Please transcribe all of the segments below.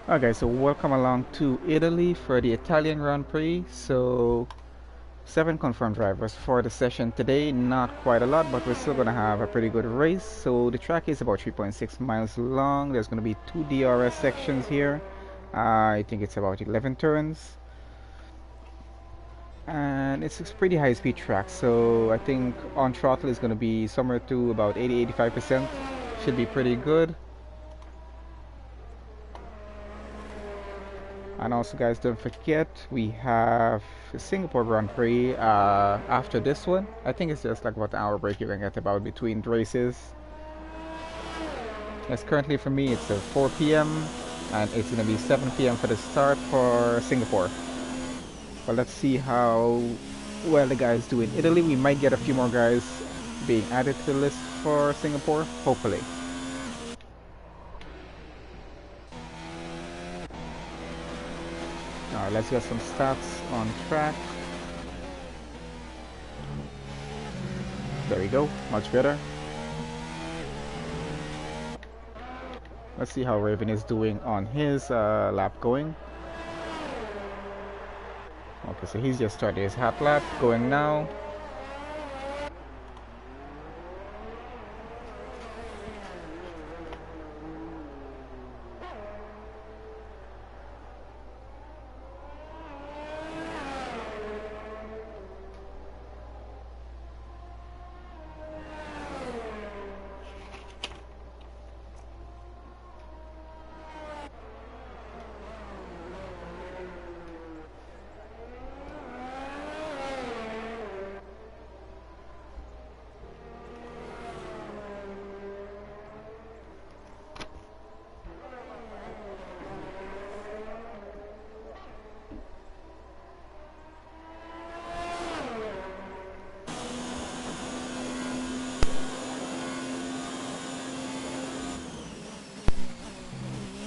Okay, so welcome along to Italy for the Italian Grand Prix. So, 7 confirmed drivers for the session today. Not quite a lot, but we're still going to have a pretty good race. So, the track is about 3.6 miles long. There's going to be 2 DRS sections here. I think it's about 11 turns. And it's a pretty high speed track. So, I think on throttle is going to be somewhere to about 80-85%. Should be pretty good. And also, guys, don't forget we have the Singapore Grand Prix after this one. I think it's just like about an hour break you can get about between races. Yes, currently for me it's 4 p.m. and it's going to be 7 p.m. for the start for Singapore. But let's see how well the guys do in Italy. We might get a few more guys being added to the list for Singapore, hopefully. Alright, let's get some stats on track. There we go, much better. Let's see how Raven is doing on his lap going. Okay, so he's just started his hot lap going now.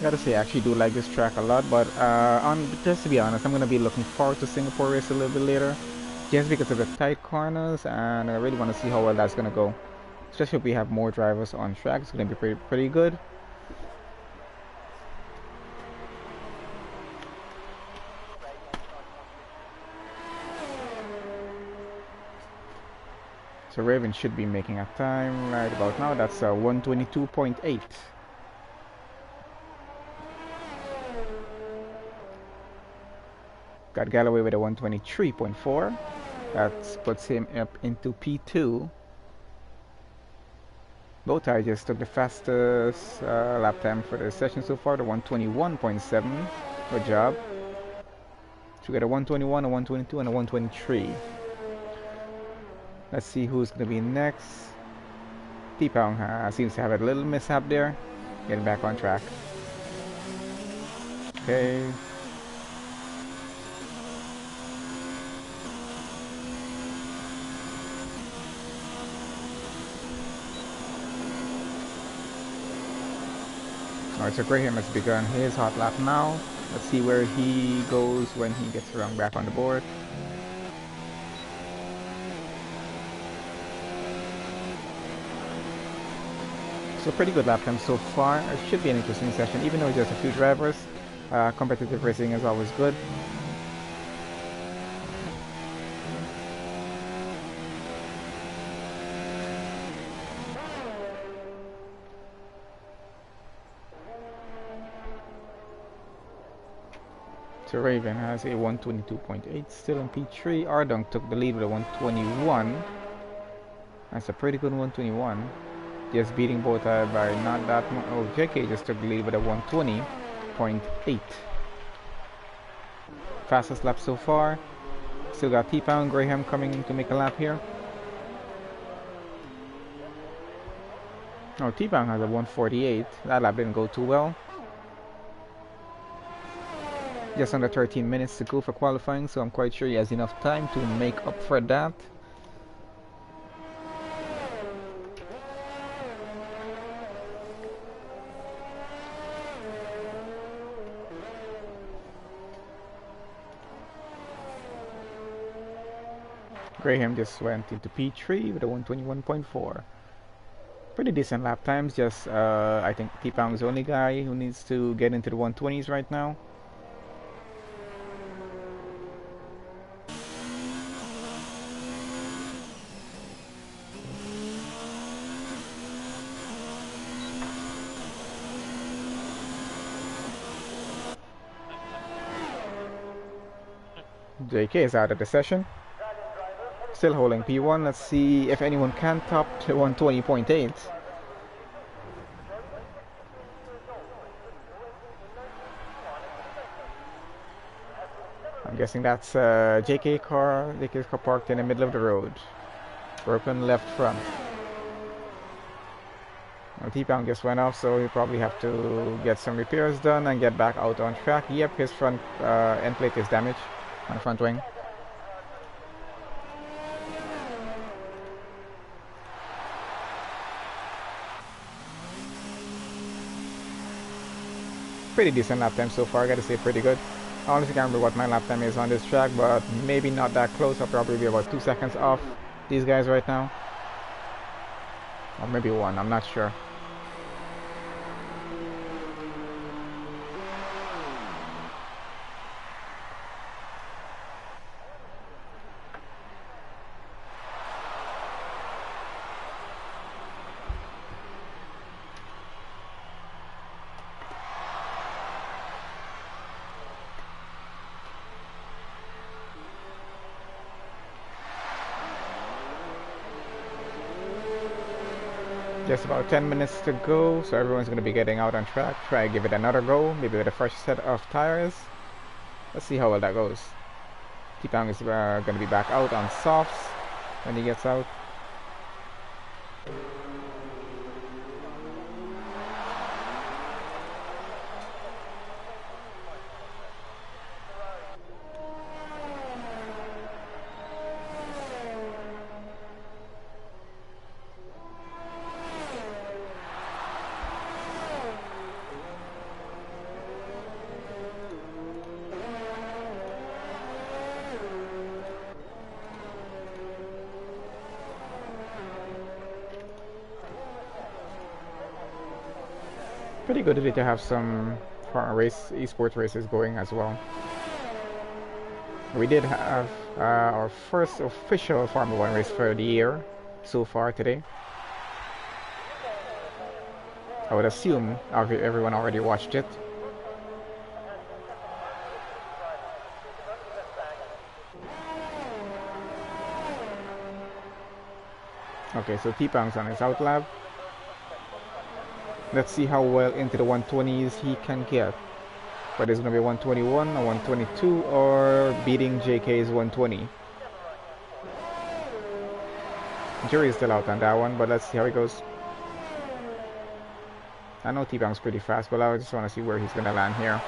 Gotta say, I actually do like this track a lot, but just to be honest, I'm gonna be looking forward to Singapore race a little bit later, just because of the tight corners, and I really want to see how well that's gonna go. Especially if we have more drivers on track, it's gonna be pretty good. So Raven should be making a time right about now. That's 122.8. Got Galloway with a 123.4. That puts him up into P2. Both tires just took the fastest lap time for the session so far, the 121.7. Good job. So we got a 121, a 122, and a 123. Let's see who's going to be next. T-Pong seems to have a little mishap there. Getting back on track. Okay. Alright, so Graham has begun his hot lap now. Let's see where he goes when he gets around back on the board. So pretty good lap time so far. It should be an interesting session, even though it's just a few drivers. Competitive racing is always good. So Raven has a 122.8, still in P3. Ardunk took the lead with a 121. That's a pretty good 121. Just beating both by not that much. Oh, JK just took the lead with a 120.8. Fastest lap so far. Still got T-Pound Graham coming to make a lap here. Oh, T-Pound has a 148. That lap didn't go too well. Just under 13 minutes to go for qualifying, so I'm quite sure he has enough time to make up for that. Graham just went into P3 with a 121.4. Pretty decent lap times, just I think T-Pound is the only guy who needs to get into the 120s right now. JK is out of the session. Still holding P1. Let's see if anyone can top the 120.8. I'm guessing that's JK's car parked in the middle of the road. Broken left front. Well, T-Pound just went off, so he'll probably have to get some repairs done and get back out on track. Yep, his front end plate is damaged on the front wing. Pretty decent lap time so far, I gotta say, pretty good. I honestly can't remember what my lap time is on this track, but maybe not that close. I'll probably be about 2 seconds off these guys right now. Or maybe 1, I'm not sure. Just about 10 minutes to go, so everyone's going to be getting out on track. Try to give it another go, maybe with a fresh set of tires. Let's see how well that goes. T-Pang is going to be back out on softs when he gets out. Pretty good today to have some esports races going as well. We did have our first official Formula 1 race for the year so far today. I would assume everyone already watched it. Okay, so T-Pang's on his out lap. Let's see how well into the 120s he can get. Whether it's going to be 121 or 122 or beating JK's 120. Jury's still out on that one, but let's see how it goes. I know T-Pang's pretty fast, but I just want to see where he's going to land here.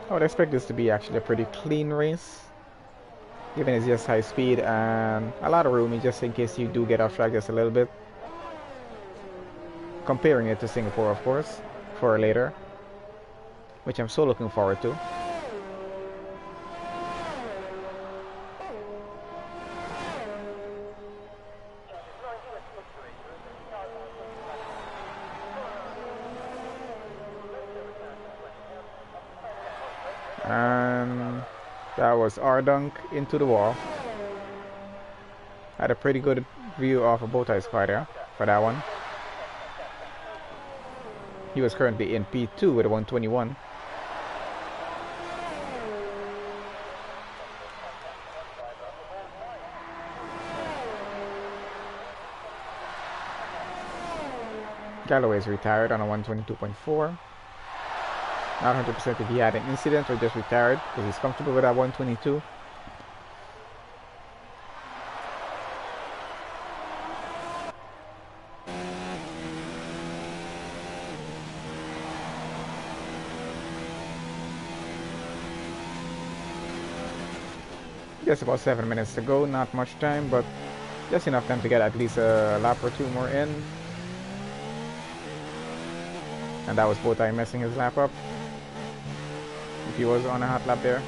I would expect this to be actually a pretty clean race, given it's just high speed and a lot of room just in case you do get off track just a little bit. Comparing it to Singapore, of course, for later, which I'm so looking forward to. And that was our dunk into the wall. Had a pretty good view of a bow tie spider for that one. He was currently in P2 with a 121. Galloway's retired on a 122.4. Not 100% if he had an incident or just retired because he's comfortable with that 122. Just about 7 minutes to go, not much time, but just enough time to get at least a lap or two more in. And that was bow tie messing his lap up. If he was on a hot lap there.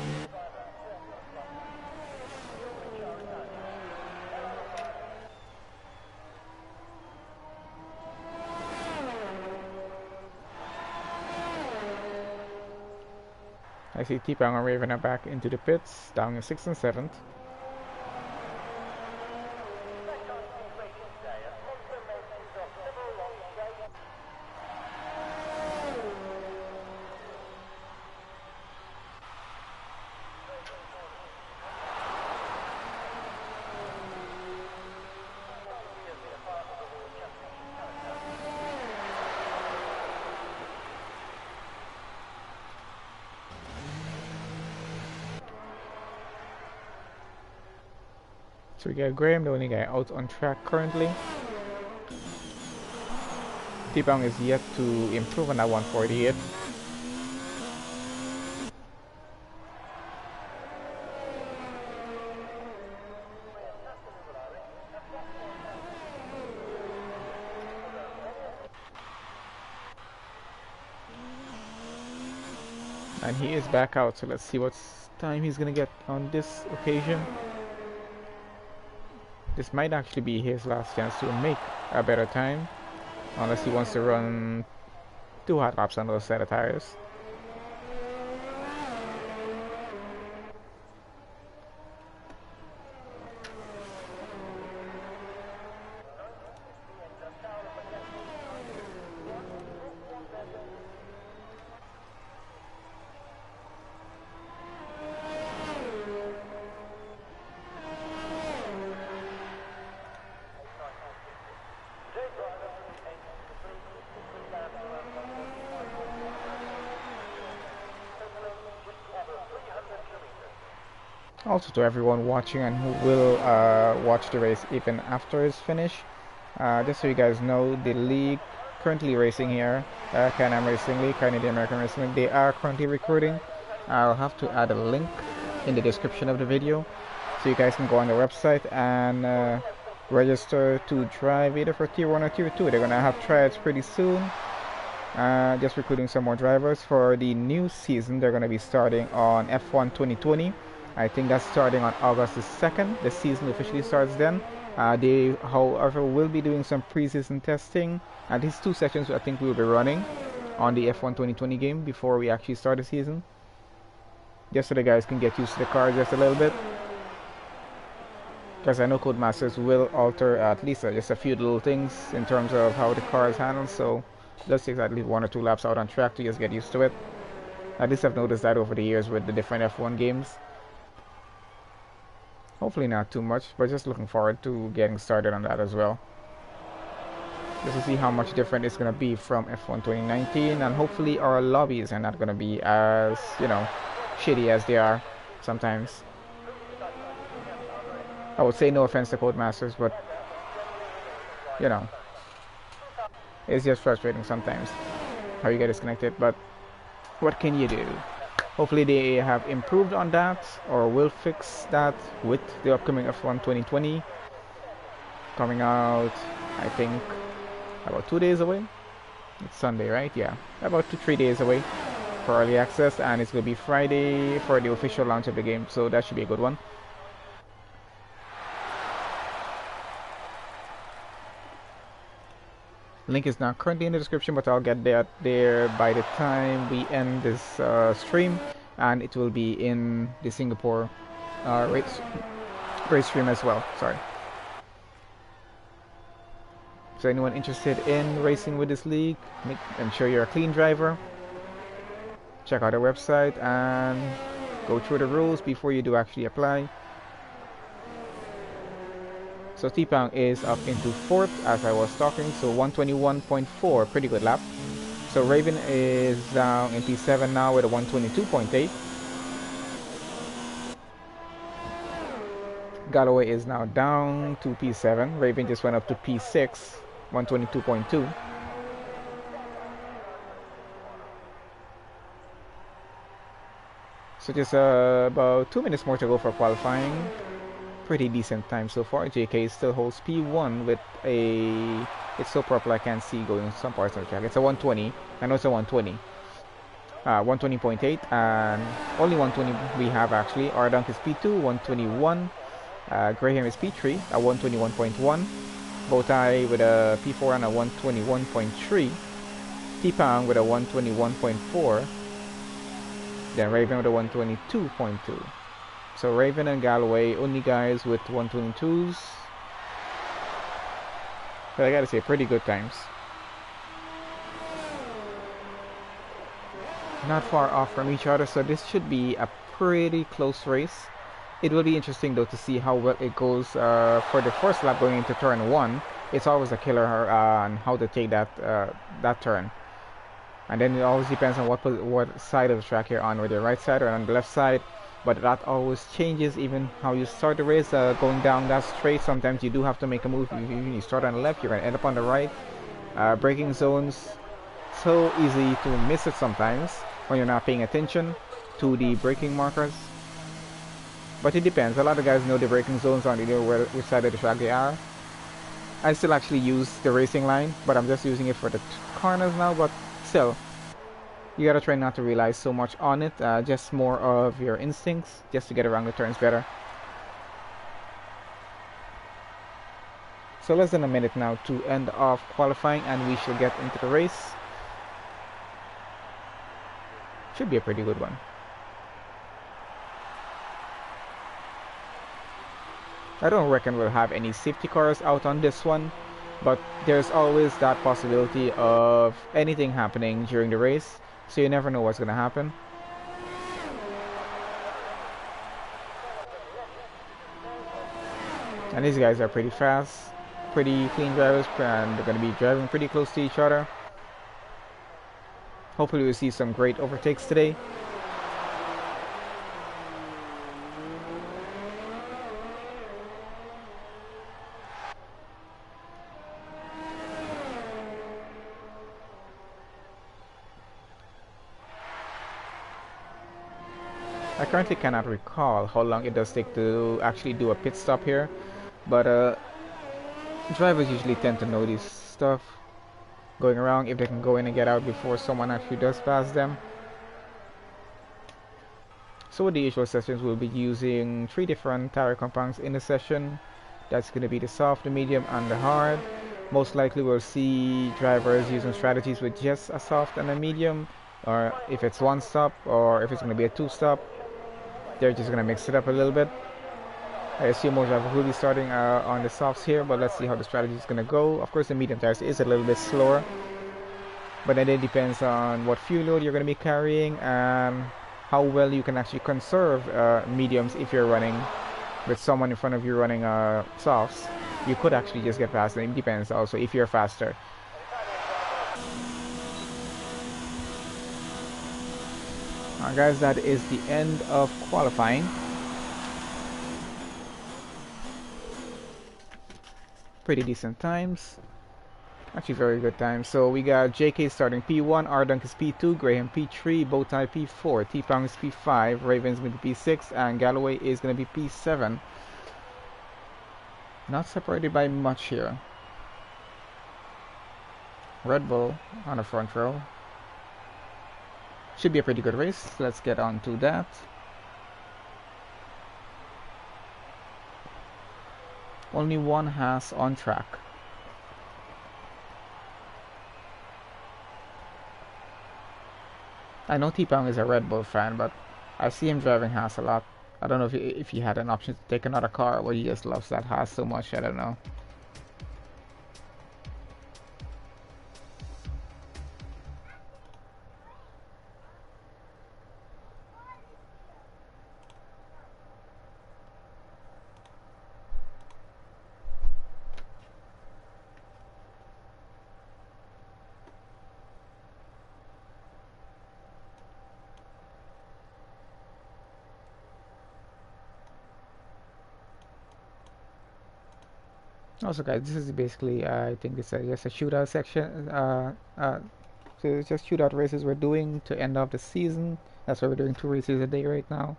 I see T-Pang and Raven are back into the pits, down in 6th and 7th. So we got Graham, the only guy out on track currently. T-Pang is yet to improve on that 148. And he is back out, so let's see what time he's gonna get on this occasion. This might actually be his last chance to make a better time, unless he wants to run 2 hot laps on those set of tires. Also to everyone watching and who will watch the race even after it's finished. Just so you guys know, the league currently racing here, Can-Am Racing League, Canadian American Racing League, they are currently recruiting. I'll have to add a link in the description of the video so you guys can go on the website and register to drive either for Tier 1 or Tier 2. They're gonna have tryouts pretty soon. Just recruiting some more drivers for the new season. They're gonna be starting on F1 2020. I think that's starting on August the 2nd. The season officially starts then. They, however, will be doing some pre-season testing. At least 2 sessions I think we will be running on the F1 2020 game before we actually start the season. Just so the guys can get used to the car just a little bit. Because I know Codemasters will alter at least just a few little things in terms of how the car is handled. So let's take at least 1 or 2 laps out on track to just get used to it. At least I've noticed that over the years with the different F1 games. Hopefully not too much, but just looking forward to getting started on that as well. Just to see how much different it's going to be from F1 2019, and hopefully our lobbies are not going to be as, you know, shitty as they are sometimes. I would say no offense to Codemasters, but, you know, it's just frustrating sometimes how you get disconnected, but what can you do? Hopefully they have improved on that or will fix that with the upcoming F1 2020 coming out, I think, about 2 days away. It's Sunday, right? Yeah, about 2-3 days away for early access, and it's going to be Friday for the official launch of the game, so that should be a good one. Link is not currently in the description, but I'll get that there by the time we end this stream, and it will be in the Singapore race stream as well. Sorry. So anyone interested in racing with this league, ensure you're a clean driver. Check out our website and go through the rules before you do actually apply. So T-Pound is up into 4th as I was talking, so 121.4, pretty good lap. So Raven is down in P7 now with a 122.8. Galloway is now down to P7. Raven just went up to P6, 122.2. So just about 2 minutes more to go for qualifying. Pretty decent time so far. JK still holds P1 with a... It's so purple I can't see going some parts of the track. It's a 120. I know it's a 120. 120.8 and only 120 we have actually. Ardunk is P2, 121. Graham is P3 at 121.1. Bowtie with a P4 and a 121.3. T-Pound with a 121.4. Then Raven with a 122.2. So Raven and Galloway, only guys with 122s. But I gotta say, pretty good times. Not far off from each other, so this should be a pretty close race. It will be interesting though to see how well it goes for the first lap going into turn 1. It's always a killer on how to take that turn. And then it always depends on what side of the track you're on, whether right side or on the left side. But that always changes even how you start the race. Going down that straight, sometimes you do have to make a move. You start on the left, you're going to end up on the right. Braking zones, so easy to miss it sometimes when you're not paying attention to the braking markers. But it depends. A lot of guys know the braking zones on which side of the track they are. I still actually use the racing line, but I'm just using it for the corners now. But still, you gotta try not to rely so much on it, just more of your instincts, just to get around the turns better. So less than a minute now to end off qualifying, and we shall get into the race. Should be a pretty good one. I don't reckon we'll have any safety cars out on this one, but there's always that possibility of anything happening during the race. So you never know what's going to happen. And these guys are pretty fast, pretty clean drivers, and they're going to be driving pretty close to each other. Hopefully we'll see some great overtakes today. currently cannot recall how long it does take to actually do a pit stop here, but drivers usually tend to know this stuff going around, if they can go in and get out before someone actually does pass them. So with the usual sessions, we'll be using 3 different tire compounds in the session. That's going to be the soft, the medium, and the hard. Most likely we'll see drivers using strategies with just a soft and a medium, or if it's one stop, or if it's going to be a 2-stop, they're just going to mix it up a little bit. I assume most drivers will be starting on the softs here, but let's see how the strategy is going to go. Of course, the medium tires is a little bit slower, but then it depends on what fuel load you're going to be carrying and how well you can actually conserve mediums. If you're running with someone in front of you running softs, you could actually just get past them. It depends also if you're faster. Alright guys, that is the end of qualifying. Pretty decent times. Actually very good times. So we got JK starting P1, Ardunk is P2, Graham P3, Bowtie P4, T-Pound is P5, Raven's going to be P6, and Galloway is going to be P7. Not separated by much here. Red Bull on the front row. Should be a pretty good race. Let's get on to that. Only one Haas on track. I know T-Pound is a Red Bull fan, but I see him driving Haas a lot. I don't know if he had an option to take another car, or he just loves that Haas so much. I don't know. Also guys, this is basically I think it's just a shootout section, so it's just shootout races we're doing to end off the season. That's why we're doing 2 races a day right now.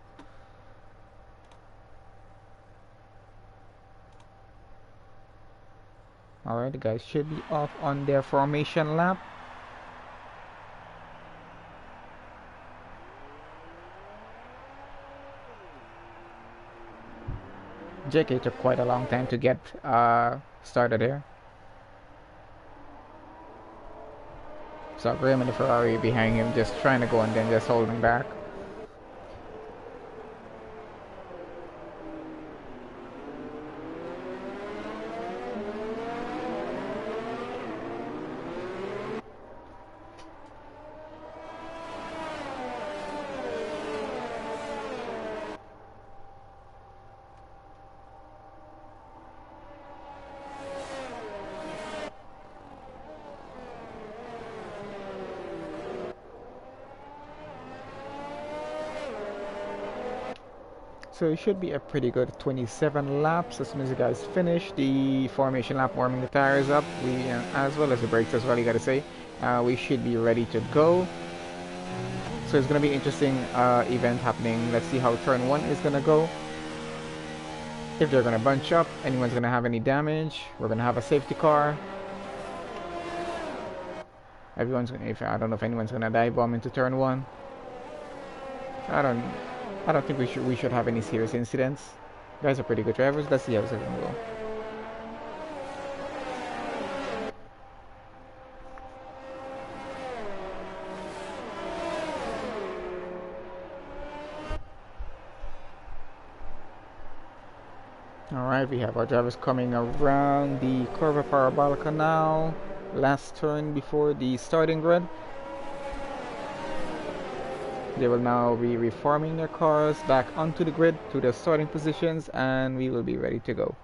Alright, the guys should be off on their formation lap. JK took quite a long time to get started here. So Graham and the Ferrari behind him just trying to go and then just holding back. So it should be a pretty good 27 laps as soon as you guys finish the formation lap, warming the tires up, as well as the brakes as well, you gotta say. We should be ready to go. So it's gonna be an interesting event happening. Let's see how turn 1 is gonna go. If they're gonna bunch up, anyone's gonna have any damage, we're gonna have a safety car. I don't know if anyone's gonna dive bomb into turn 1. I don't think we should have any serious incidents. You guys are pretty good drivers. Let's see how it's gonna go. Alright, we have our drivers coming around the Curva Parabolica now. Last turn before the starting grid. They will now be reforming their cars back onto the grid to their starting positions, and we will be ready to go.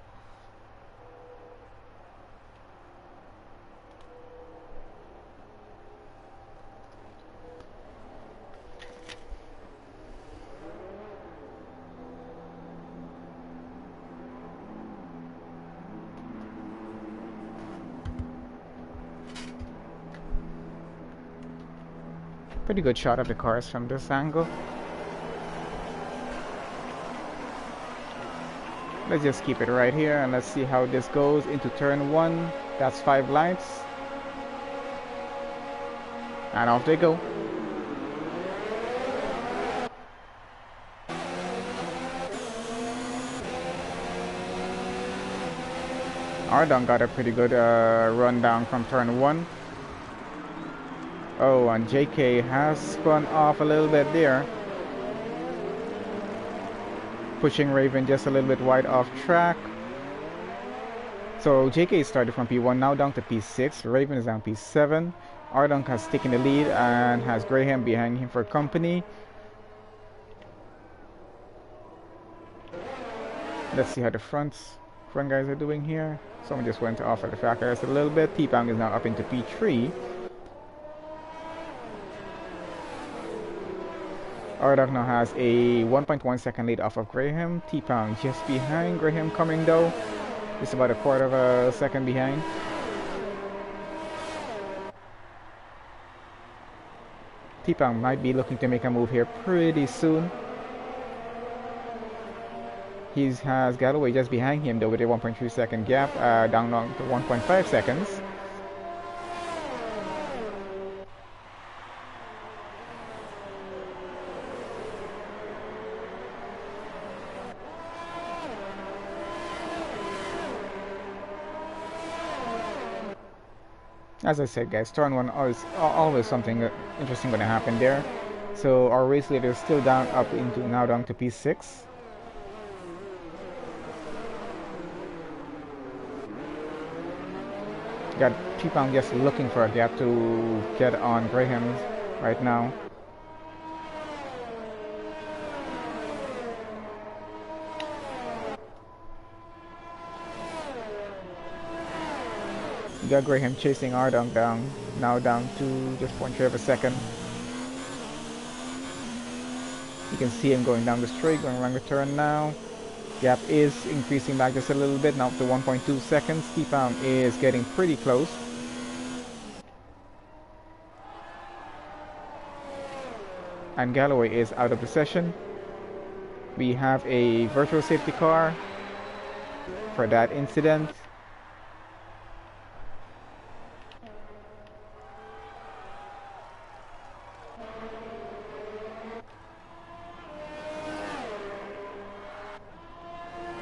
Pretty good shot of the cars from this angle. Let's just keep it right here and let's see how this goes into turn 1. That's 5 lights. And off they go. Ardon got a pretty good run down from turn 1. Oh, and JK has spun off a little bit there, pushing Raven just a little bit wide off track. So JK started from P1, now down to P6. Raven is down P7. Ardon has taken the lead and has Graham behind him for company. Let's see how the front guys are doing here. Someone just went off at the track a little bit. T-Pang is now up into P3. Ardon now has a 1.1 second lead off of Graham. T-Pang just behind. Graham coming though. It's about a quarter of a second behind. T-Pang might be looking to make a move here pretty soon. He has Galloway just behind him though with a 1.3 second gap, down to 1.5 seconds. As I said, guys, turn 1 always something interesting going to happen there. So our race leader is still down to P6. Got T-Pang just looking for a gap to get on Graham right now. You got Graham chasing Ardon down, now down to just 0.3 of a second. You can see him going down the straight, going around the turn now. Gap is increasing back just a little bit, now up to 1.2 seconds. T-Pang is getting pretty close. And Galloway is out of the session. We have a virtual safety car for that incident.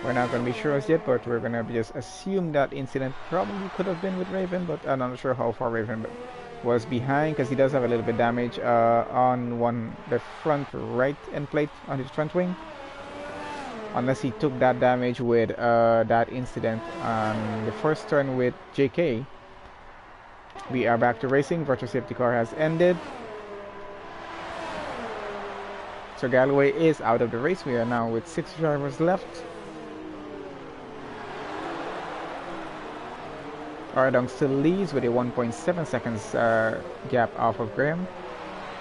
We're not going to be sure as yet, but we're going to just assume that incident probably could have been with Raven, but I'm not sure how far Raven was behind, because he does have a little bit damage on the front right end plate on his front wing. Unless he took that damage with that incident on the first turn with JK. We are back to racing. Virtual safety car has ended. So Galloway is out of the race. We are now with 6 drivers left. Ardon still leads with a 1.7 seconds gap off of Graham.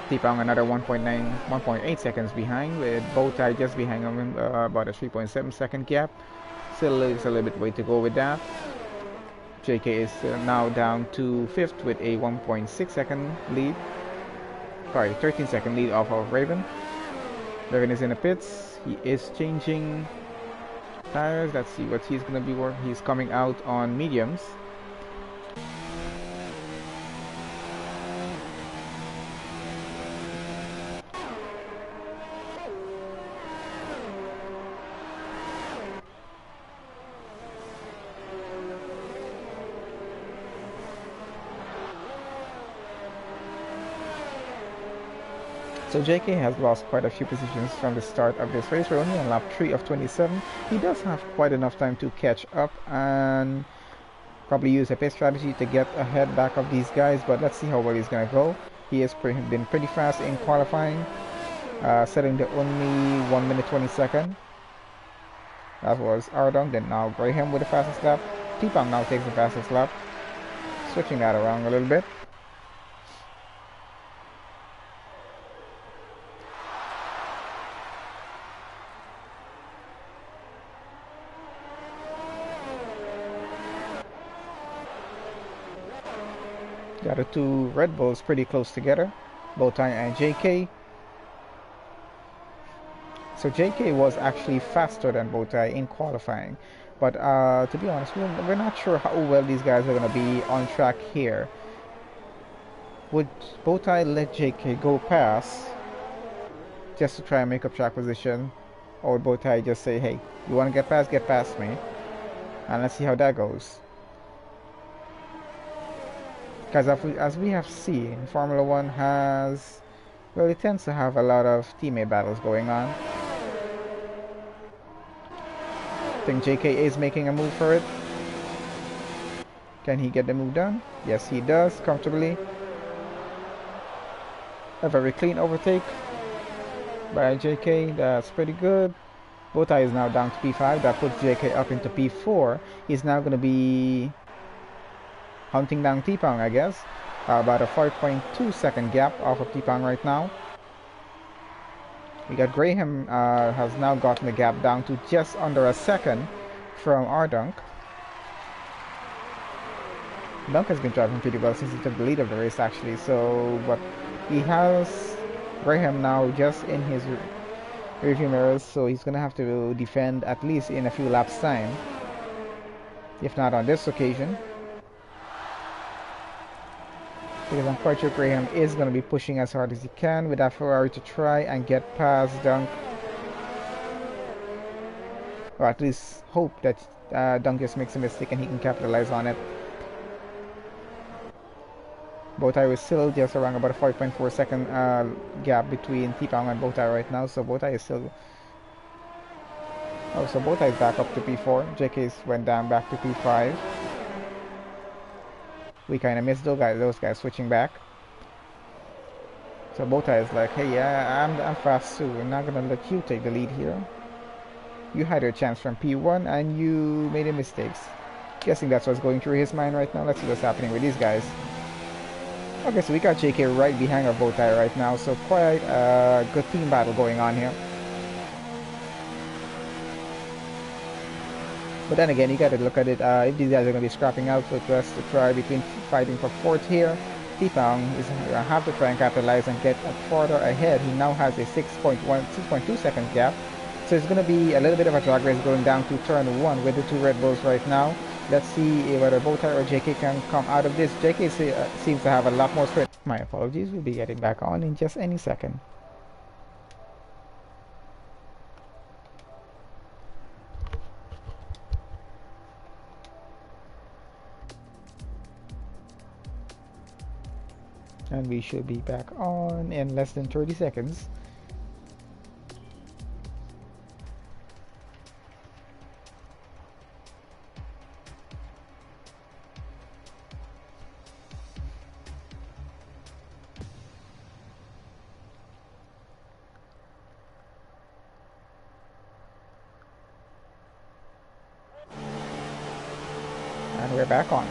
T-Pang another 1.8 seconds behind, with Bowtie just behind him, about a 3.7 second gap. Still is a little bit way to go with that. JK is now down to 5th with a 1.6 second lead. Sorry, 13 second lead off of Raven. Raven is in the pits. He is changing tires. Let's see what he's gonna be working. He's coming out on mediums. So JK has lost quite a few positions from the start of this race. We're only on lap 3 of 27. He does have quite enough time to catch up and probably use a pit strategy to get ahead back of these guys, but let's see how well he's going to go. He has been pretty fast in qualifying, setting the only 1 minute 20 second. That was Ardon, then now Graham with the fastest lap. T-Pang now takes the fastest lap, switching that around a little bit. Got the 2 Red Bulls pretty close together, Bowtie and JK. So JK was actually faster than Bowtie in qualifying. But to be honest, we're not sure how well these guys are going to be on track here. Would Bowtie let JK go past just to try and make up track position? Or would Bowtie just say, hey, you want to get past me? And let's see how that goes. Because as we have seen, Formula One has, well, it tends to have a lot of teammate battles going on. I think JK is making a move for it. Can he get the move done? Yes, he does, comfortably. A very clean overtake by JK, that's pretty good. Bowtie is now down to P5, that puts JK up into P4. He's now going to be hunting down T-Pong, I guess. About a 5.2 second gap off of T-Pong right now. We got Graham has now gotten the gap down to just under a second from Ardunk. Dunk has been driving pretty well since he took the lead of the race actually, so but he has Graham now just in his rearview mirrors, so he's gonna have to defend at least in a few laps time, if not on this occasion, because I'm quite sure Graham is gonna be pushing as hard as he can with that Ferrari to try and get past Dunk, or at least hope that Dunk just makes a mistake and he can capitalize on it. Bowtie was still just around about a 5.4 second gap between T-Pong and Bowtie right now, so Bowtie is still... Oh, so Bowtie is back up to P4. JK's went down back to P5. We kind of missed those guys switching back. So Bowtie is like, hey, yeah, I'm fast too. I'm not gonna let you take the lead here. You had your chance from P1 and you made a mistakes. Guessing that's what's going through his mind right now. Let's see what's happening with these guys. Okay, so we got JK right behind our Bowtie right now, so quite a good team battle going on here. But then again, you got to look at it, if these guys are going to be scrapping out, so just to try between fighting for fourth here. T-Pong is going to have to try and capitalize and get further ahead. He now has a 6.2 second gap. So it's going to be a little bit of a drag race going down to turn 1 with the two Red Bulls right now. Let's see whether Bowtie or JK can come out of this. JK seems to have a lot more strength. My apologies, we'll be getting back on in just any second. And we should be back on in less than 30 seconds. And we're back on.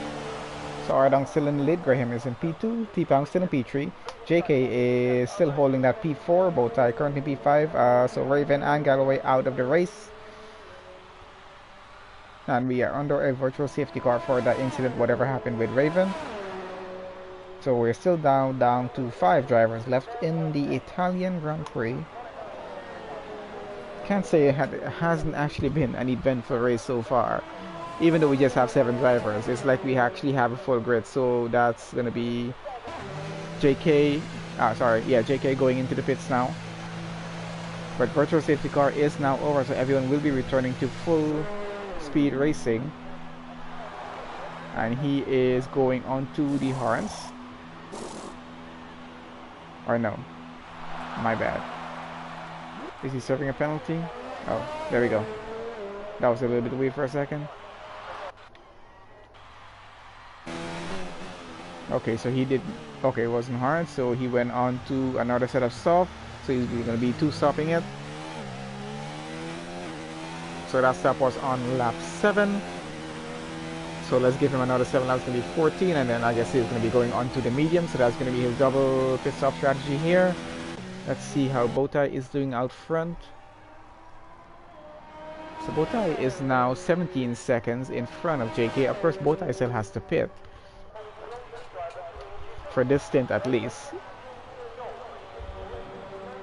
So Ardong still in the lead, Graham is in P2, T-Pong still in P3, JK is still holding that P4, Bowtie currently P5, so Raven and Galloway out of the race. And we are under a virtual safety car for that incident, whatever happened with Raven. So we're still down to 5 drivers left in the Italian Grand Prix. Can't say it hasn't actually been an eventful race so far. Even though we just have 7 drivers, it's like we actually have a full grid. So that's gonna be JK, JK going into the pits now. But virtual safety car is now over, so everyone will be returning to full speed racing. And he is going on to the horns. Or no, my bad. Is he serving a penalty? Oh, there we go. That was a little bit weird for a second. Okay, so he did, okay, it wasn't hard, so he went on to another set of stop, so he's going to be 2-stopping it. So that stop was on lap 7, so let's give him another 7 laps, going to be 14, and then I guess he's going to be going on to the medium, so that's going to be his double pit stop strategy here. Let's see how Bowtie is doing out front. So Bowtie is now 17 seconds in front of JK. Of course, Bowtie still has to pit. For this stint at least.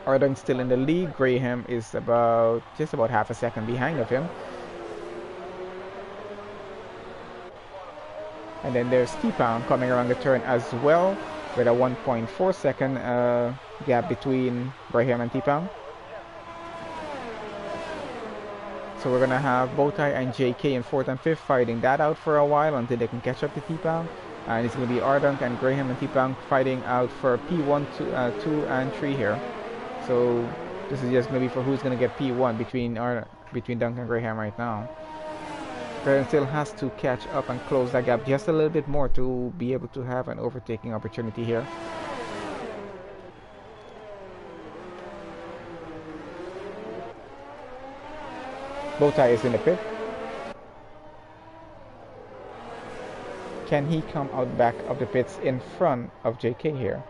Arden still in the lead. Graham is just about half a second behind of him. And then there's T-Pound coming around the turn as well with a 1.4 second gap between Graham and T-Pound. So we're gonna have Bowtie and JK in 4th and 5th fighting that out for a while until they can catch up to T-Pound. And it's gonna be Ardunk and Graham and T-Pound fighting out for P1, 2 and 3 here. So this is just gonna be for who's gonna get P1 between Dunk and Graham right now. Graham still has to catch up and close that gap just a little bit more to be able to have an overtaking opportunity here. Bowtie is in the pit. Can he come out back of the pits in front of JK here?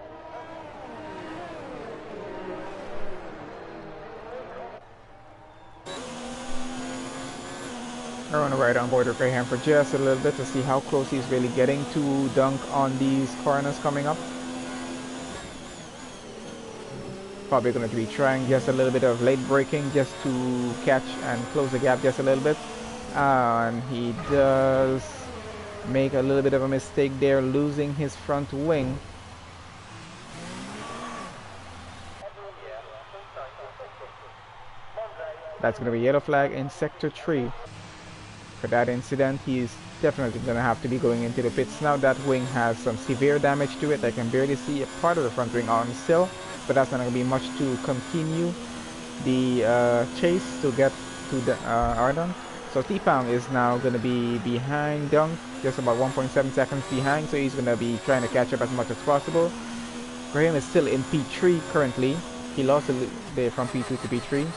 I want to ride on board with Graham for just a little bit to see how close he's really getting to Dunk on these corners coming up. Probably going to be trying just a little bit of late braking just to catch and close the gap just a little bit. And he does make a little bit of a mistake there, losing his front wing. That's going to be yellow flag in sector 3. For that incident, he's definitely going to have to be going into the pits now. That wing has some severe damage to it. I can barely see a part of the front wing on still, but that's not going to be much to continue the chase to get to the Ardon. So T-Pound is now going to be behind Dunk, just about 1.7 seconds behind, so he's going to be trying to catch up as much as possible. Graham is still in P3 currently. He lost a little bit from P2 to P3.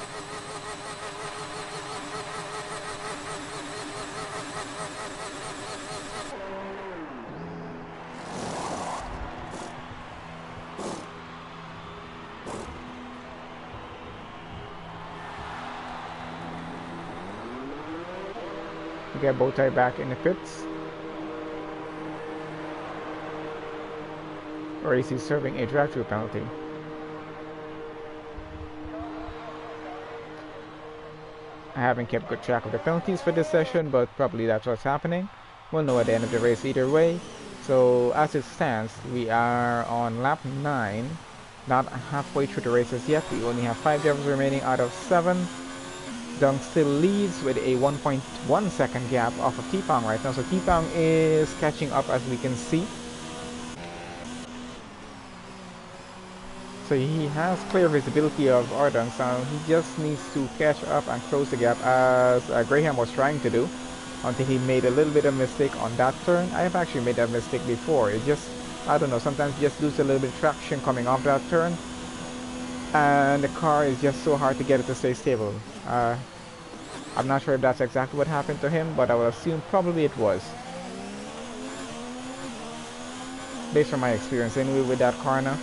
Get Bowtie back in the pits. Or is he serving a drive-through penalty? I haven't kept good track of the penalties for this session, but probably that's what's happening. We'll know at the end of the race either way. So as it stands, we are on lap 9, not halfway through the races yet. We only have 5 drivers remaining out of 7. Dunk still leads with a 1.1 second gap off of T-Pound right now. So T-Pound is catching up, as we can see. So he has clear visibility of Ardon, so he just needs to catch up and close the gap as Graham was trying to do until he made a little bit of mistake on that turn. I have actually made that mistake before. It just, I don't know, sometimes you just lose a little bit of traction coming off that turn. And the car is just so hard to get it to stay stable. I'm not sure if that's exactly what happened to him, but I would assume probably it was. Based on my experience anyway with that corner.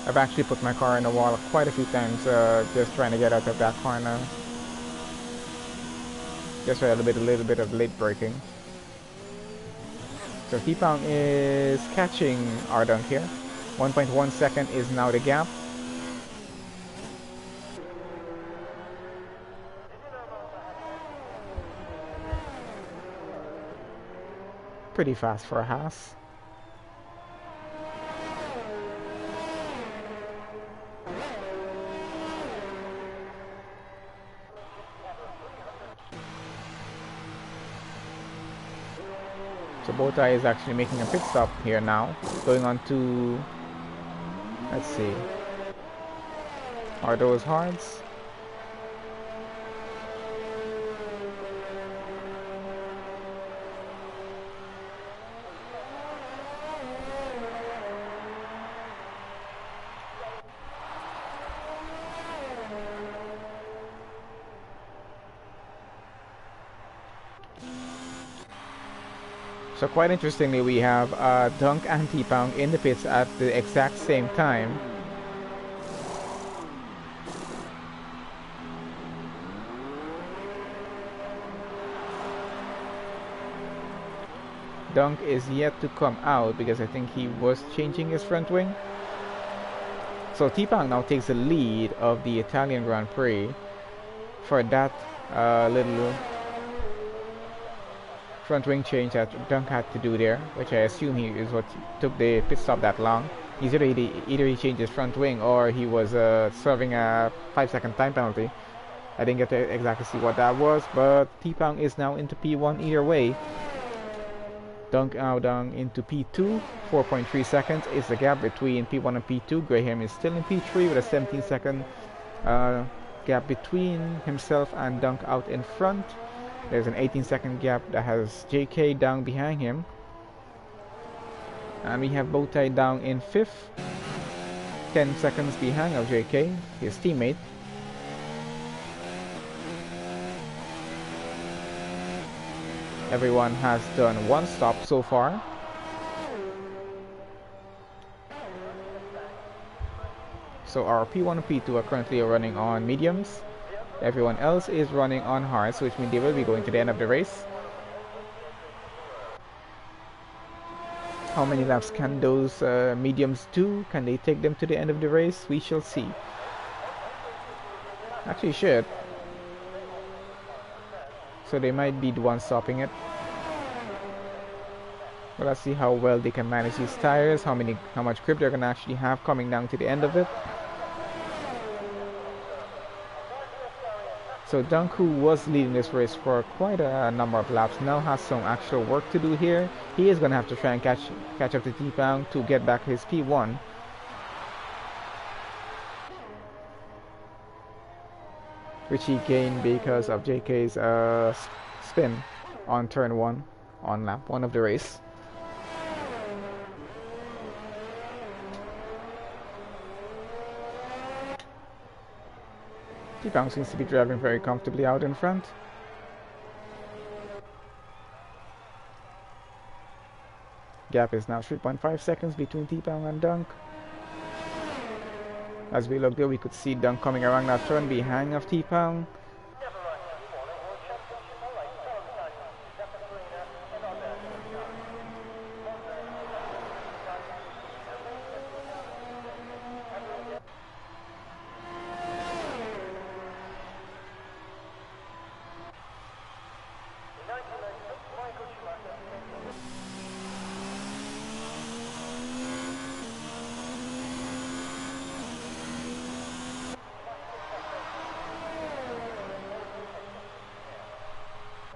I've actually put my car in the wall quite a few times just trying to get out of that corner. Just for a little bit of late braking. So T-Pound is catching Ardunk here. 1.1 second is now the gap. Pretty fast for a Haas. So Bowtie is actually making a pit stop here now, going on to, let's see, are those hards? So quite interestingly, we have Dunk and T-Pound in the pits at the exact same time. Dunk is yet to come out because I think he was changing his front wing. So T-Pang now takes the lead of the Italian Grand Prix for that little front wing change that Dunk had to do there, which I assume he is what took the pit stop that long. Either he changed his front wing or he was serving a 5-second time penalty. I didn't get to exactly see what that was, but T-Pang is now into P1 either way. Dunk now down into P2, 4.3 seconds is the gap between P1 and P2. Graham is still in P3 with a 17-second gap between himself and Dunk out in front. There's an 18-second gap that has JK down behind him. And we have Bowtie down in 5th, 10 seconds behind of JK, his teammate. Everyone has done one stop so far. So our P1 and P2 are currently running on mediums. Everyone else is running on hards, which means they will be going to the end of the race. How many laps can those mediums do? Can they take them to the end of the race? We shall see. Actually should. So they might be the ones stopping it. But let's see how well they can manage these tires, how much grip they're gonna actually have coming down to the end of it. So Dunk, who was leading this race for quite a number of laps, now has some actual work to do here. He is gonna have to try and catch up to T-Pang to get back his P1. Which he gained because of JK's spin on turn 1 on lap 1 of the race. T-Pang seems to be driving very comfortably out in front. Gap is now 3.5 seconds between T-Pang and Dunk. As we look there, we could see Dunk coming around that turn behind of T-Pang.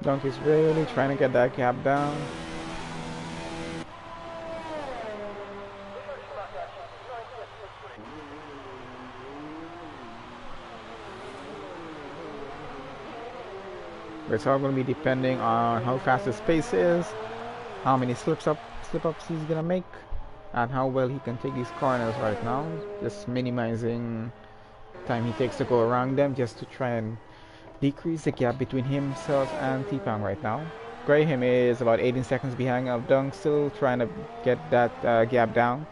Dunk is really trying to get that gap down. It's all going to be depending on how fast his pace is, how many slip ups he's gonna make, and how well he can take these corners right now. Just minimizing time he takes to go around them, just to try and decrease the gap between himself and T-Pang right now. Graham is about 18 seconds behind of Dunk, still trying to get that gap down.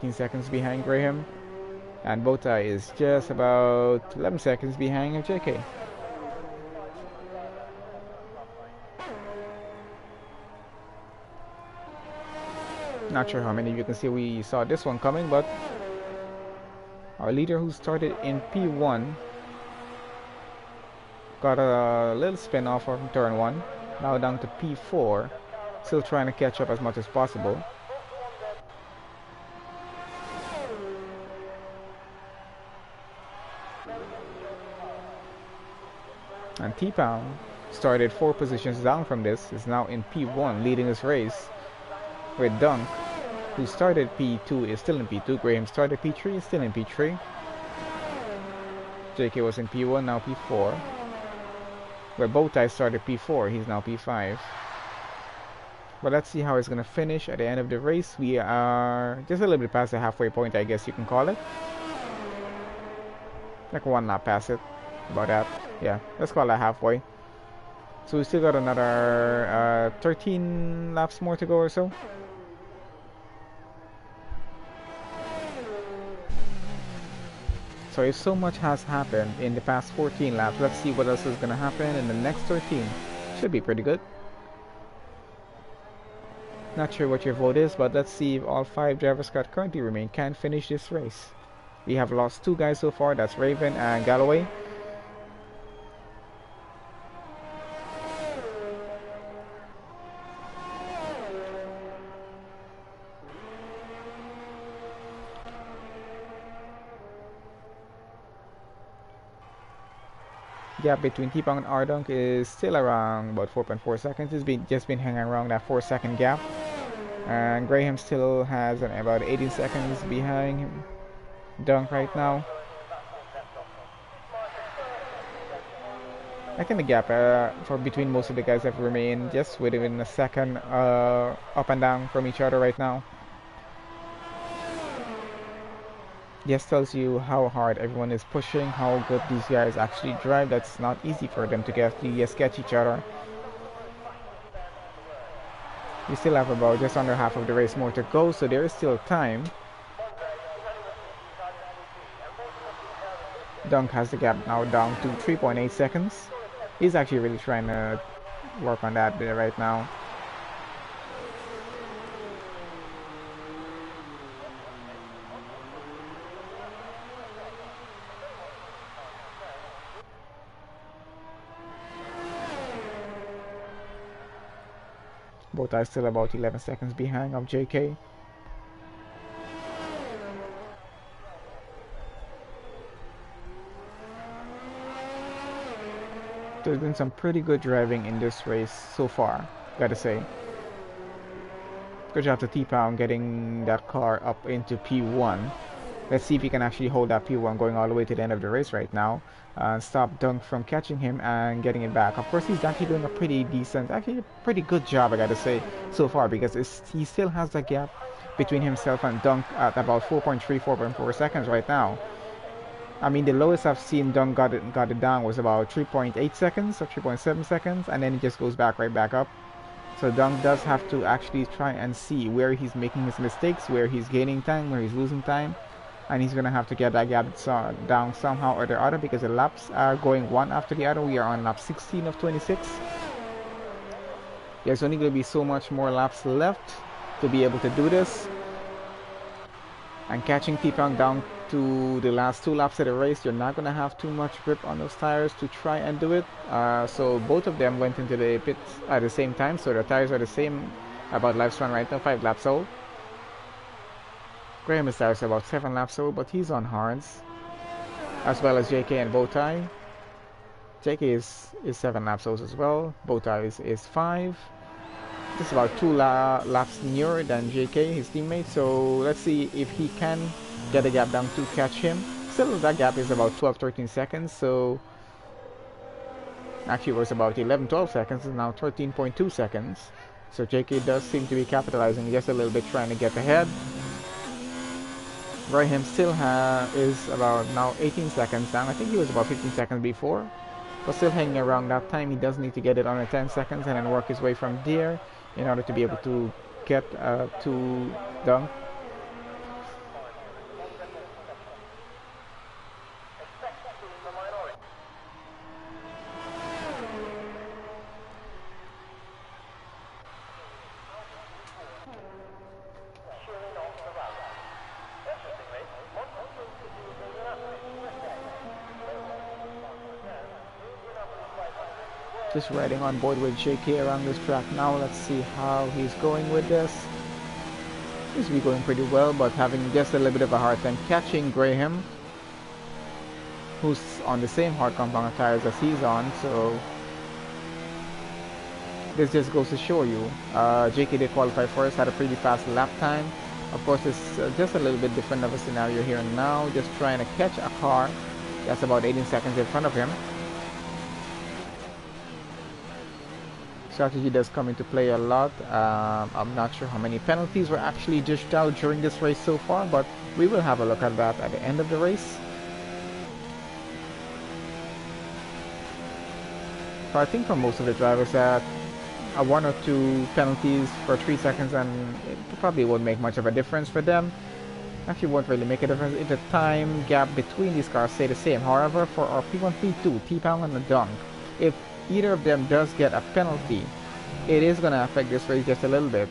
18 seconds behind Graham. And Bowtie is just about 11 seconds behind of JK. Not sure how many of you can see we saw this one coming, but our leader, who started in P1, got a little spin off from turn 1, now down to P4, still trying to catch up as much as possible. And T-Pang started 4 positions down from this, is now in P1, leading this race, with Dunk, who started P2, is still in P2. Graham started P3, is still in P3. JK was in P1, now P4. Where Bowtie started P4, he's now P5. But let's see how it's going to finish at the end of the race. We are just a little bit past the halfway point, I guess you can call it. Like 1 lap past it. About that. Yeah, let's call that halfway. So we still got another 13 laps more to go or so. So if so much has happened in the past 14 laps, let's see what else is going to happen in the next 13. Should be pretty good. Not sure what your vote is, but let's see if all 5 drivers that currently remain can finish this race. We have lost 2 guys so far, that's Raven and Galloway. Gap between T-Pong and R-Dunk is still around about 4.4 seconds. It's just been hanging around that 4-second gap. And Graham still has about 18 seconds behind him. Dunk right now. I think the gap for between most of the guys have remained just within a second up and down from each other right now. Just tells you how hard everyone is pushing, how good these guys actually drive. That's not easy for them to just catch each other. We still have about just under half of the race more to go, so there is still time. Dunk has the gap now down to 3.8 seconds. He's actually really trying to work on that bit right now. Both are still about 11 seconds behind of JK. There's been some pretty good driving in this race so far, gotta say. Good job to T-Pound getting that car up into P1. Let's see if he can actually hold that P1 going all the way to the end of the race right now. Stop Dunk from catching him and getting it back. Of course, he's actually doing a pretty decent, actually a pretty good job, I gotta say, so far, because he still has that gap between himself and Dunk at about 4.3, 4.4 seconds right now. I mean, the lowest I've seen Dunk got it down was about 3.8 seconds or 3.7 seconds, and then it just goes right back up. So Dunk does have to actually try and see where he's making his mistakes, where he's gaining time, where he's losing time. And he's going to have to get that gap down somehow or the other, because the laps are going one after the other. We are on lap 16 of 26. There's only going to be so much more laps left to be able to do this. And catching T-Pong down to the last 2 laps of the race, you're not going to have too much grip on those tires to try and do it. So both of them went into the pits at the same time, so their tires are the same about lifespan right now, 5 laps old. Graham is about 7 laps old, but he's on hards, as well as JK and Bowtie. JK is 7 laps old as well. Bowtie is 5. Just about 2 laps nearer than JK, his teammate. So let's see if he can get the gap down to catch him. Still, that gap is about 12-13 seconds. So actually, it was about 11-12 seconds, and now 13.2 seconds. So JK does seem to be capitalizing just a little bit, trying to get ahead. Graham still is about now 18 seconds down. I think he was about 15 seconds before, but still hanging around that time. He does need to get it under 10 seconds and then work his way from there in order to be able to get to Dunk. Just riding on board with JK around this track now. Let's see how he's going with this. Seems to be going pretty well, but having just a little bit of a hard time catching Graham, who's on the same hard compound tires as he's on. So this just goes to show you, JK did qualify first, had a pretty fast lap time. Of course, it's just a little bit different of a scenario here and now, just trying to catch a car that's about 18 seconds in front of him. Strategy does come into play a lot. I'm not sure how many penalties were actually dished out during this race so far, but we will have a look at that at the end of the race. So I think for most of the drivers that 1 or 2 penalties for 3 seconds, and it probably won't make much of a difference for them. Actually won't really make a difference if the time gap between these cars stay the same. However, for our P1, P2, T-Pound and the Dunk, if either of them does get a penalty, it is going to affect this race just a little bit.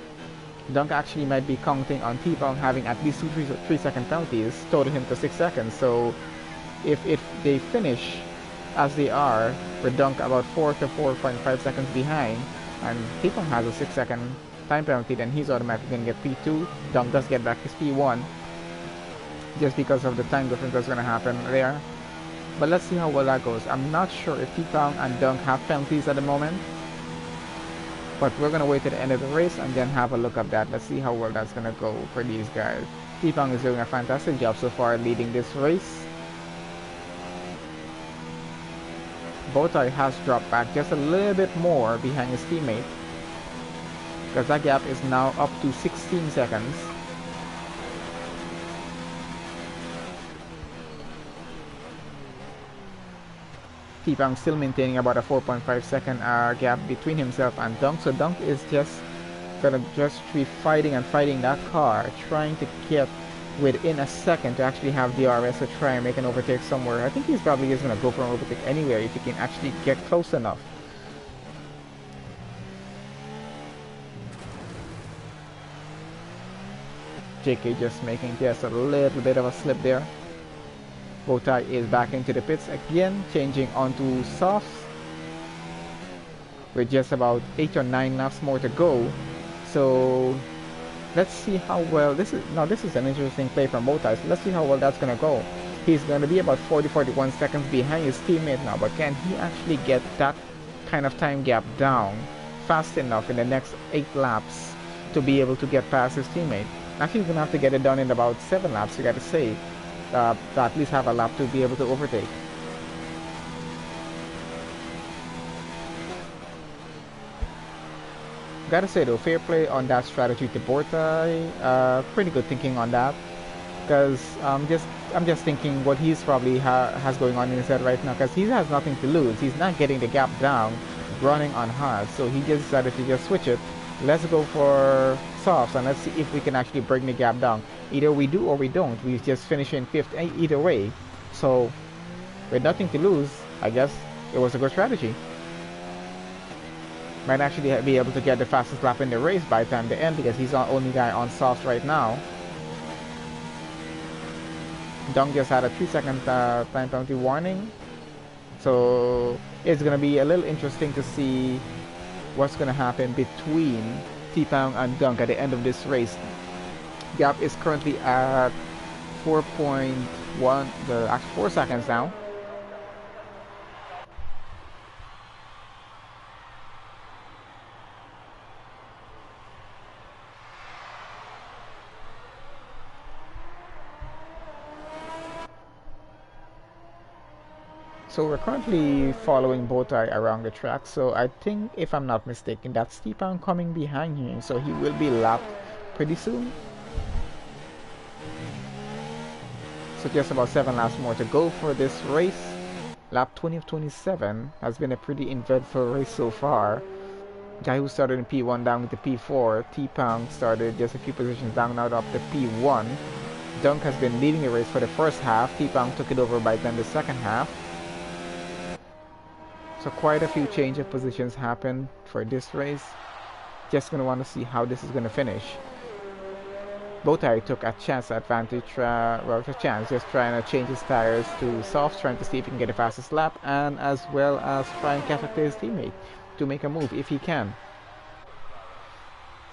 Dunk actually might be counting on T-Pong having at least 2 3 second penalties, total him to 6 seconds. So if they finish as they are, with Dunk about 4 to 4.5 seconds behind, and T-Pong has a 6 second time penalty, then he's automatically going to get P2. Dunk does get back his P1, just because of the time difference that's going to happen there. But let's see how well that goes. I'm not sure if T-Pong and Dunk have penalties at the moment, but we're going to wait to the end of the race and then have a look at that. Let's see how well that's going to go for these guys. T-Pong is doing a fantastic job so far leading this race. Bowtie has dropped back just a little bit more behind his teammate, because that gap is now up to 16 seconds. T-Pong still maintaining about a 4.5 second gap between himself and Dunk. So Dunk is just gonna just be fighting and fighting that car, trying to get within a second to actually have DRS to try and make an overtake somewhere. I think he's probably just gonna go for an overtake anywhere if he can actually get close enough. JK just making just a little bit of a slip there. Bowtie is back into the pits again, changing onto softs with just about 8 or 9 laps more to go. So let's see how well this is. Now this is an interesting play from Bowtie. So let's see how well that's gonna go. He's gonna be about 41 seconds behind his teammate now, but can he actually get that kind of time gap down fast enough in the next 8 laps to be able to get past his teammate? Actually, he's gonna have to get it done in about 7 laps, you gotta say. To at least have a lap to be able to overtake. Gotta say though, fair play on that strategy to Bowtie. Pretty good thinking on that, because I'm just thinking what he's probably has going on in his head right now, because he has nothing to lose. He's not getting the gap down, running on hard, so he just decided to just switch it. Let's go for softs and let's see if we can actually bring the gap down. Either we do or we don't. We just finish in 5th either way. So with nothing to lose, I guess it was a good strategy. Might actually be able to get the fastest lap in the race by the time they end, because he's the only guy on softs right now. Dunk just had a 3-second time penalty warning. So it's going to be a little interesting to see what's going to happen between T-Pong and Dunk at the end of this race. Gap is currently at 4.1, actually 4 seconds now. So we're currently following Bowtie around the track, so I think, if I'm not mistaken, that's T-Pong coming behind him, so he will be lapped pretty soon. So just about 7 laps more to go for this race. Lap 20 of 27 has been a pretty eventful race so far. Guy who started in P1 down to P4, T-Pong started just a few positions down, now up to P1. Dunk has been leading the race for the first half. T-Pong took it over by then the second half. So quite a few change of positions happened for this race. Just going to want to see how this is going to finish. Bowtie took a chance advantage, just trying to change his tires to softs, trying to see if he can get the fastest lap, and as well as try and catch up to his teammate to make a move if he can.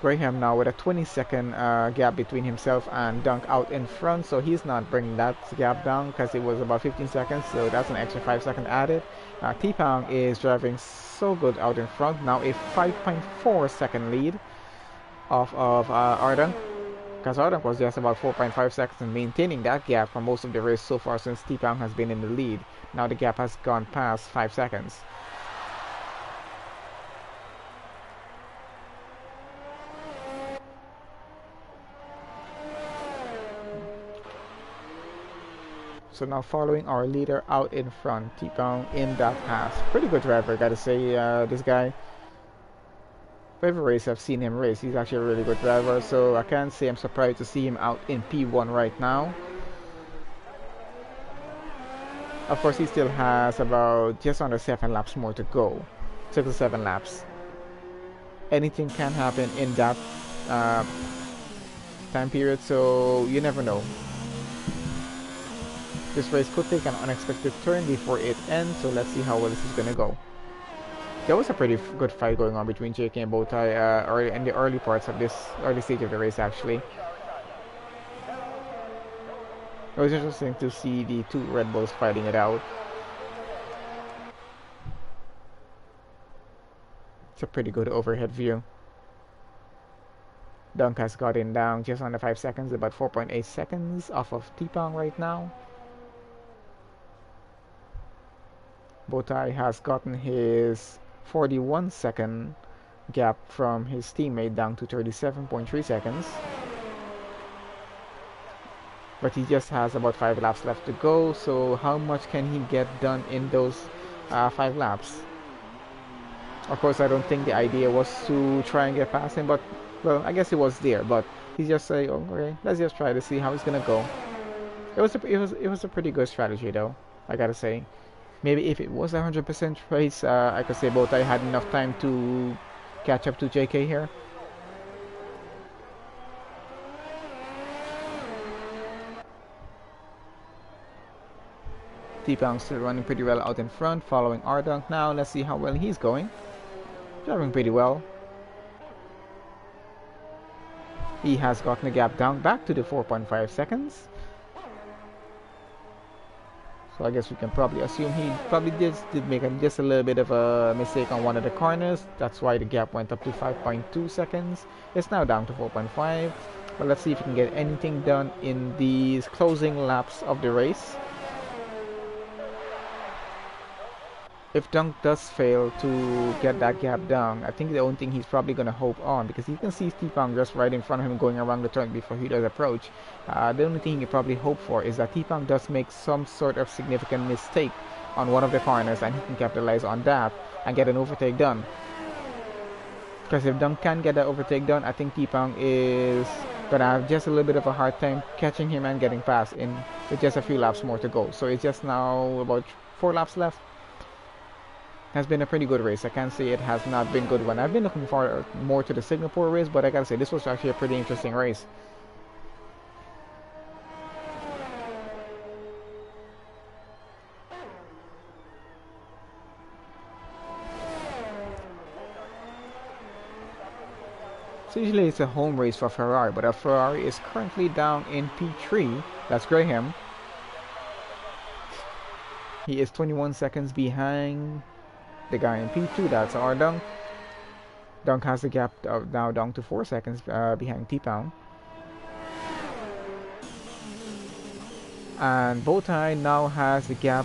Graham now with a 20-second gap between himself and Dunk out in front, so he's not bringing that gap down because it was about 15 seconds, so that's an extra 5 seconds added. T-Pong is driving so good out in front, now a 5.4 second lead off of Ardunk, because Ardunk was just about 4.5 seconds and maintaining that gap for most of the race so far since T-Pong has been in the lead. Now the gap has gone past 5 seconds. So now following our leader out in front, T-Pong in that pass. Pretty good driver, gotta say, this guy. Every race I've seen him race, he's actually a really good driver, so I can't say I'm surprised to see him out in P1 right now. Of course, he still has about just under 7 laps more to go. 6 or 7 laps. Anything can happen in that time period, so you never know. This race could take an unexpected turn before it ends, so let's see how well this is gonna go. There was a pretty good fight going on between JK and Bowtie in the early parts of this early stage of the race, actually. It was interesting to see the two Red Bulls fighting it out. It's a pretty good overhead view. Dunk has gotten down just under 5 seconds, about 4.8 seconds off of T-Pong right now. Bowtie has gotten his 41-second gap from his teammate down to 37.3 seconds. But he just has about 5 laps left to go, so how much can he get done in those 5 laps? Of course, I don't think the idea was to try and get past him, but, well, I guess it was there, but he just say, oh, okay, let's just try to see how it's gonna go. It was a pretty good strategy, though, I gotta say. Maybe if it was 100% race, I could say Bowtie had enough time to catch up to JK here. T-Pong still running pretty well out in front, following Ardunk now. Let's see how well he's going. Driving pretty well. He has gotten the gap down back to the 4.5 seconds. So I guess we can probably assume he probably did make just a little bit of a mistake on one of the corners. That's why the gap went up to 5.2 seconds. It's now down to 4.5. But let's see if we can get anything done in these closing laps of the race. If Dunk does fail to get that gap down, I think the only thing he's probably going to hope on, because you can see T-Pong just right in front of him going around the turn before he does approach. The only thing he can probably hope for is that T-Pong does make some sort of significant mistake on one of the corners, and he can capitalize on that and get an overtake done. Because if Dunk can get that overtake done, I think T-Pong is going to have just a little bit of a hard time catching him and getting past with just a few laps more to go. So it's just now about 4 laps left. Has been a pretty good race. I can't say it has not been a good one. I've been looking forward more to the Singapore race, but I gotta say this was actually a pretty interesting race. So usually it's a home race for Ferrari, but Ferrari is currently down in P3. That's Graham. He is 21 seconds behind the guy in P2, that's our Dunk. Dunk has the gap now down to 4 seconds behind T-Pong. And Bowtie now has the gap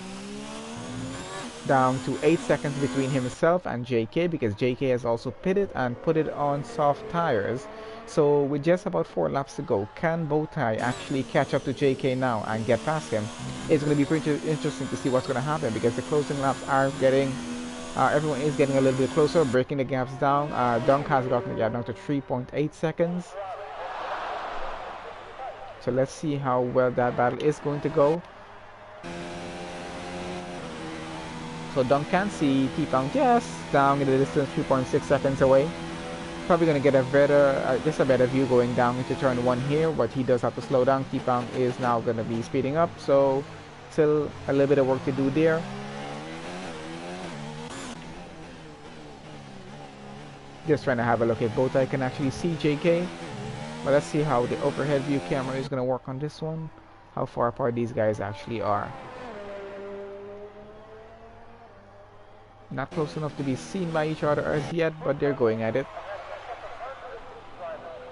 down to 8 seconds between himself and JK, because JK has also pitted and put it on soft tires. So with just about 4 laps to go, can Bowtie actually catch up to JK now and get past him? It's going to be pretty interesting to see what's going to happen, because the closing laps are getting everyone is getting a little bit closer, breaking the gaps down. Dunk has gotten the gap down to 3.8 seconds. So let's see how well that battle is going to go. So Dunk can see T-Pong just down in the distance, 3.6 seconds away. Probably going to get a better, just a better view going down into turn 1 here, but he does have to slow down. T-Pong is now going to be speeding up, so still a little bit of work to do there. Just trying to have a look if Bowtie can actually see JK. But let's see how the overhead view camera is going to work on this one. How far apart these guys actually are. Not close enough to be seen by each other as yet, but they're going at it.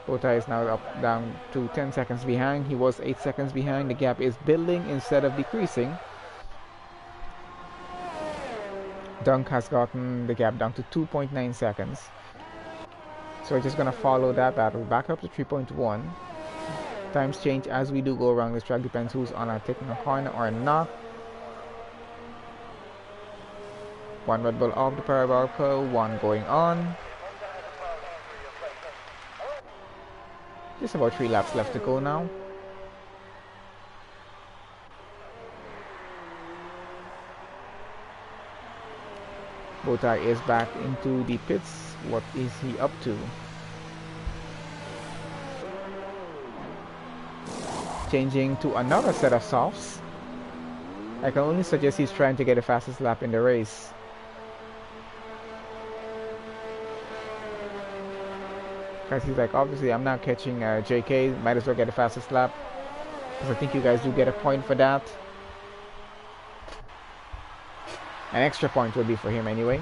Bowtie is now down to 10 seconds behind. He was 8 seconds behind. The gap is building instead of decreasing. Dunk has gotten the gap down to 2.9 seconds. So we're just going to follow that battle back up to 3.1. Times change as we do go around this track. Depends who's on taking a corner or not. One Red Bull off the Parabolica, one going on. Just about 3 laps left to go now. Bowtie is back into the pits. What is he up to? changing to another set of softs. I can only suggest he's trying to get the fastest lap in the race. Because he's like, obviously I'm not catching JK, might as well get the fastest lap. Because I think you guys do get a point for that. An extra point will be for him anyway.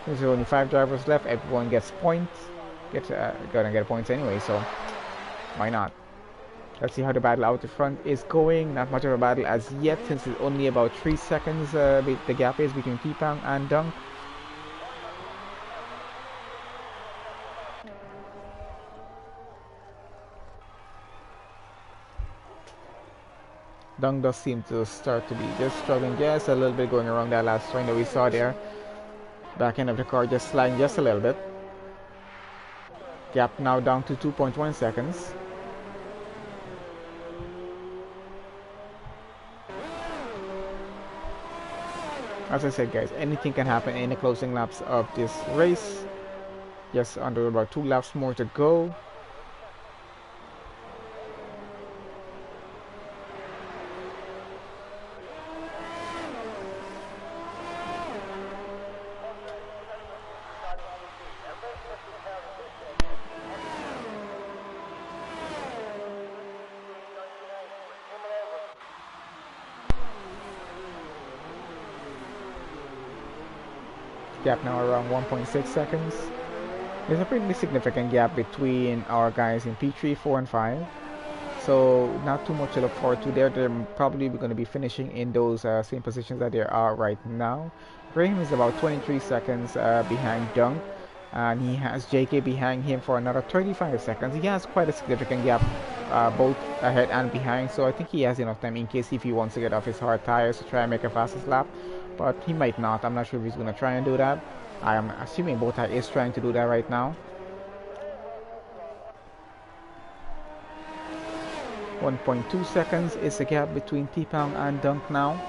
There's only 5 drivers left, everyone gets points. Gonna get points anyway, so why not? Let's see how the battle out the front is going. Not much of a battle as yet, since it's only about 3 seconds the gap is between T-Pang and Dunk. Dunk does seem to start to be just struggling just a little bit, going around that last point that we saw there. Back end of the car just sliding just a little bit. Gap now down to 2.1 seconds. As I said, guys, anything can happen in the closing laps of this race. Just under about 2 laps more to go. Gap now around 1.6 seconds. There's a pretty significant gap between our guys in P3, 4, and 5. So not too much to look forward to there. They're probably going to be finishing in those same positions that they are right now. Graham is about 23 seconds behind Dunk. And he has JK behind him for another 35 seconds. He has quite a significant gap both ahead and behind. So I think he has enough time in case if he wants to get off his hard tires to try and make a fastest lap. But he might not. I'm not sure if he's going to try and do that. I am assuming Botha is trying to do that right now. 1.2 seconds is the gap between T-Pound and Dunk now.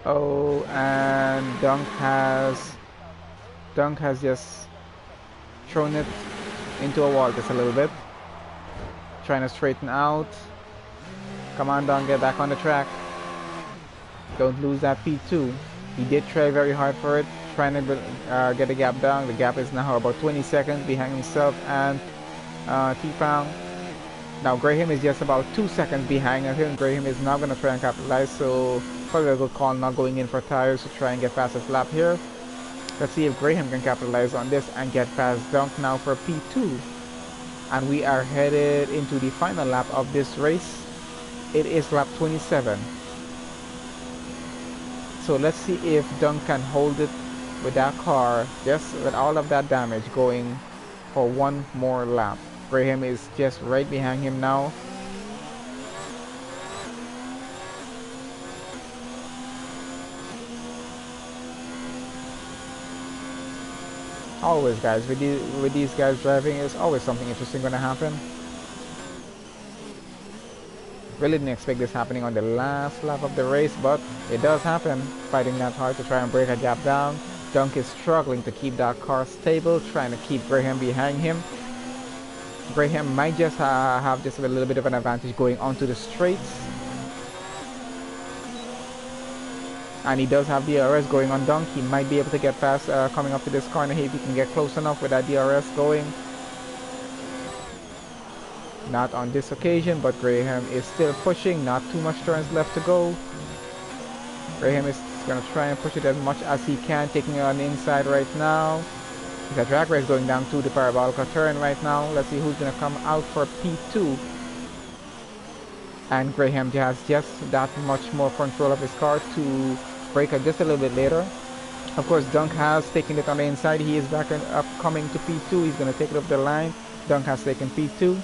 Oh, and Dunk has just thrown it into a wall just a little bit. Trying to straighten out. Come on, Dunk, get back on the track. Don't lose that P2. He did try very hard for it, trying to get the gap down. The gap is now about 20 seconds behind himself and T-Pound. Now Graham is just about 2 seconds behind him. Graham is not going to try and capitalize, so probably a good call not going in for tires to try and get fastest lap here. Let's see if Graham can capitalize on this and get past Dunk now for P2. And we are headed into the final lap of this race. It is lap 27. So let's see if Dunk can hold it with that car, just with all of that damage, going for one more lap. Graham is just right behind him now. Always, guys, with these guys driving, is always something interesting going to happen. Really didn't expect this happening on the last lap of the race, but it does happen. Fighting that hard to try and break a gap down. Dunk is struggling to keep that car stable, trying to keep Graham behind him. Graham might just have just a little bit of an advantage going onto the straights. And he does have DRS going on Dunk. He might be able to get past coming up to this corner here if he can get close enough with that DRS going. Not on this occasion, but Graham is still pushing. Not too much turns left to go. Graham is going to try and push it as much as he can, taking it on the inside right now. The drag race going down to the parabolica turn right now. Let's see who's going to come out for P2. And Graham has just that much more control of his car to break it just a little bit later. Of course, Dunk has taken it on the inside. He is back up coming to P2. He's going to take it up the line. Dunk has taken P2.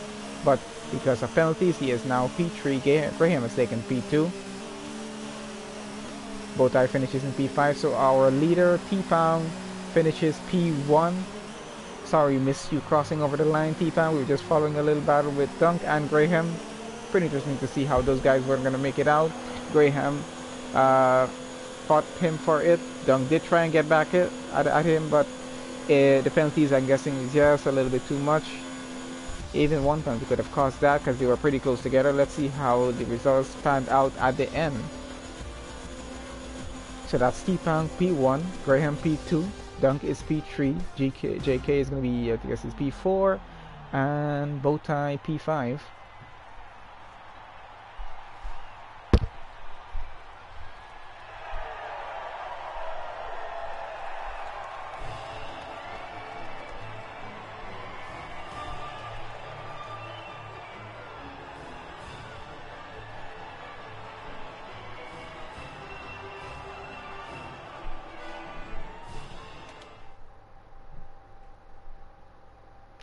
But because of penalties, he is now P3. Graham has taken P2. Botai finishes in P5. So our leader, T-Pound, finishes P1. Sorry, missed you crossing over the line, T-Pound. We were just following a little battle with Dunk and Graham. pretty interesting to see how those guys weren't going to make it out. Graham fought him for it. Dunk did try and get back at him, but the penalties, I'm guessing, is just a little bit too much. Even one penalty could have caused that because they were pretty close together. Let's see how the results panned out at the end. So that's T-Pang P1, Graham P2, Dunk is P3, JK is going to be, I guess, is P4, and Bowtie P5.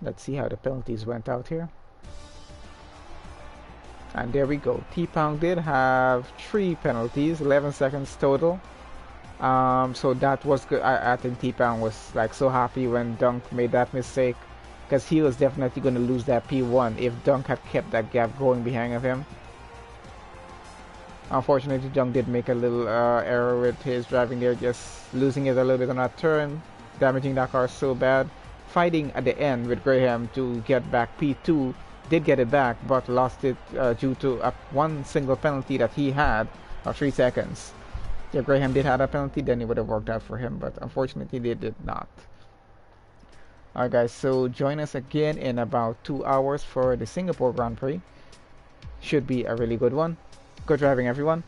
Let's see how the penalties went out here. And there we go. T-Pound did have 3 penalties, 11 seconds total. So that was good. I think T-Pound was like so happy when Dunk made that mistake, because he was definitely going to lose that P1 if Dunk had kept that gap going behind of him. Unfortunately, Dunk did make a little error with his driving there, just losing it a little bit on that turn, damaging that car so bad. Fighting at the end with Graham to get back P2, did get it back, but lost it due to one single penalty that he had of 3 seconds. If Graham did have a penalty, then it would have worked out for him, but unfortunately they did not. Alright guys, so join us again in about 2 hours for the Singapore Grand Prix. Should be a really good one. Good driving, everyone.